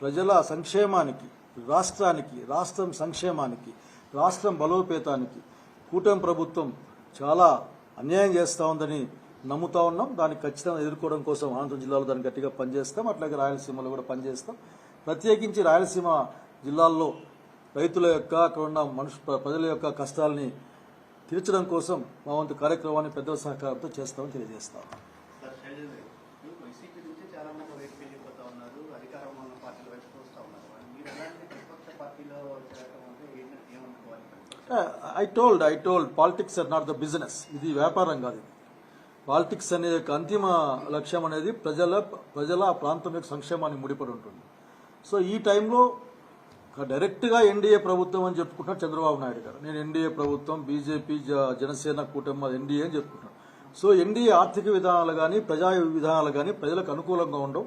ప్రజల సంక్షేమానికి, రాష్ట్రం సంక్షేమానికి, రాష్ట్రం బలోపేతానికి కూటమి ప్రభుత్వం చాలా అన్యాయం చేస్తూ ఉందని నమ్ముతా ఉన్నాం. దాన్ని ఖచ్చితంగా ఎదుర్కోవడం కోసం అనంతపురం జిల్లాలో దాన్ని గట్టిగా పనిచేస్తాం. అట్లాగే రాయలసీమలో కూడా పనిచేస్తాం. ప్రత్యేకించి రాయలసీమ జిల్లాల్లో రైతుల యొక్క, అక్కడ ఉన్న ప్రజల యొక్క కష్టాలని తీర్చడం కోసం మా వంతు కార్యక్రమాన్ని పెద్దల సహకారంతో చేస్తామని తెలియజేస్తాం. I told politics are not the business. ఇది వ్యాపారం కాదు. పాలిటిక్స్ అనే అంతిమ లక్ష్యం అనేది ప్రజల ప్రాంతం యొక్క సంక్షేమానికి ముడిపడి ఉంటుంది. సో ఈ టైంలో డైరెక్ట్గా ఎన్డీఏ ప్రభుత్వం అని చెప్పుకుంటున్నారు చంద్రబాబు నాయుడు గారు. నేను ఎన్డీఏ ప్రభుత్వం, బీజేపీ, జనసేన కూటమి ఎన్డీఏ అని చెప్పుకుంటున్నాను. సో ఎన్డీఏ ఆర్థిక విధానాలు కానీ, ప్రజా విధానాలు కానీ ప్రజలకు అనుకూలంగా ఉండవు,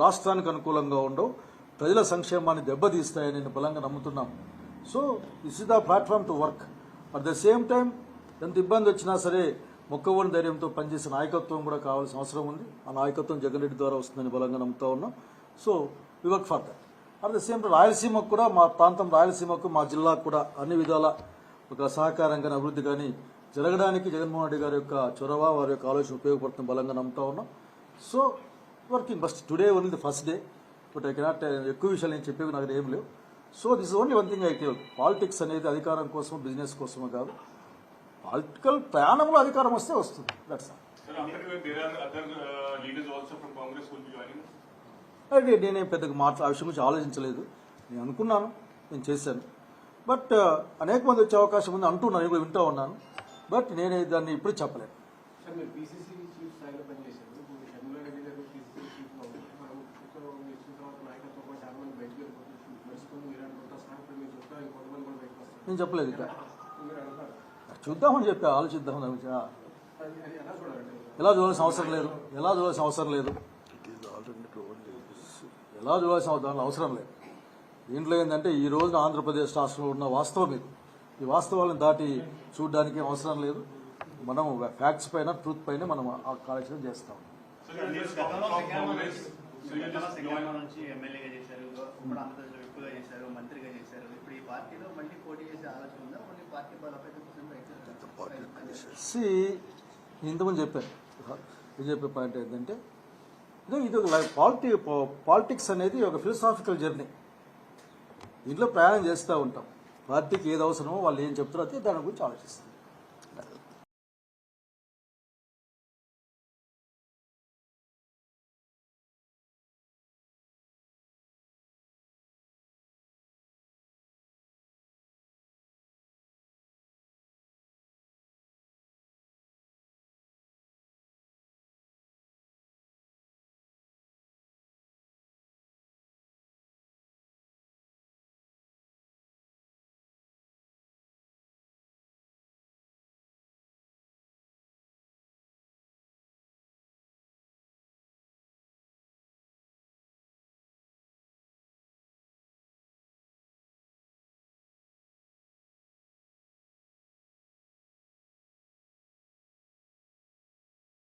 రాష్ట్రానికి అనుకూలంగా ఉండవు, ప్రజల సంక్షేమాన్ని దెబ్బతీస్తాయని నేను బలంగా నమ్ముతున్నాను. So this is the platform to work. At the same time ఎంత ఇబ్బంది వచ్చినా సరే మొక్కవోని ధైర్యంతో పనిచేసే నాయకత్వం కూడా కావాల్సిన అవసరం ఉంది. ఆ నాయకత్వం జగన్ రెడ్డి ద్వారా వస్తుందని బలంగా నమ్ముతా ఉన్నాం. So we work for that. At the same time రాయలసీమకు కూడా, మా ప్రాంతం రాయలసీమకు, మా జిల్లాకు కూడా అన్ని విధాల ఒక సహకారం కానీ, అభివృద్ధి కానీ జరగడానికి జగన్మోహన్ రెడ్డి గారి యొక్క చొరవ, వారి యొక్క ఆలోచన ఉపయోగపడుతుంది బలంగా నమ్ముతా ఉన్నాం. So working bust today only the first day. But I cannot ఎక్కువ విషయాలు నేను చెప్పేవి నాకు ఏం లేవు. So this only one thing I tell. Politics అనేది అధికారం కోసం, బిజినెస్ కోసమే కాదు. పొలిటికల్ ప్రయాణంలో అధికారం వస్తే వస్తుంది. దట్స్ నేనేం పెద్దగా ఆ విషయం గురించి ఆలోచించలేదు. నేను అనుకున్నాను, నేను చేశాను. బట్ అనేక మంది వచ్చే అవకాశం ఉంది అంటున్నాను, నేను కూడా వింటూ ఉన్నాను. బట్ నేను దాన్ని ఇప్పుడు చెప్పలేను. నేను చెప్పలేదు ఇక్కడ. చూద్దామని చెప్పా, ఆలోచిద్దామని. ఎలా చూడాల్సిన అవసరం లేదు, ఎలా చూడాల్సిన అవసరం లేదు. దీంట్లో ఏంటంటే ఈ రోజున ఆంధ్రప్రదేశ్ రాష్ట్రంలో ఉన్న వాస్తవం ఇది. ఈ వాస్తవాలను దాటి చూడడానికి అవసరం లేదు. మనం ఫ్యాక్ట్స్ పైన, ట్రూత్ పైన మనం ఆ కార్యక్రమం చేస్తాం. ఇంతకుముందు చెప్పాను. ఇది చెప్పే పాయింట్ ఏంటంటే ఇది పాలిటిక్స్ అనేది ఒక ఫిలసాఫికల్ జర్నీ. దీంట్లో ప్రయాణం చేస్తూ ఉంటాం. పార్టీకి ఏది అవసరమో వాళ్ళు ఏం చెప్తారో అయితే దాని గురించి ఆలోచిస్తాం.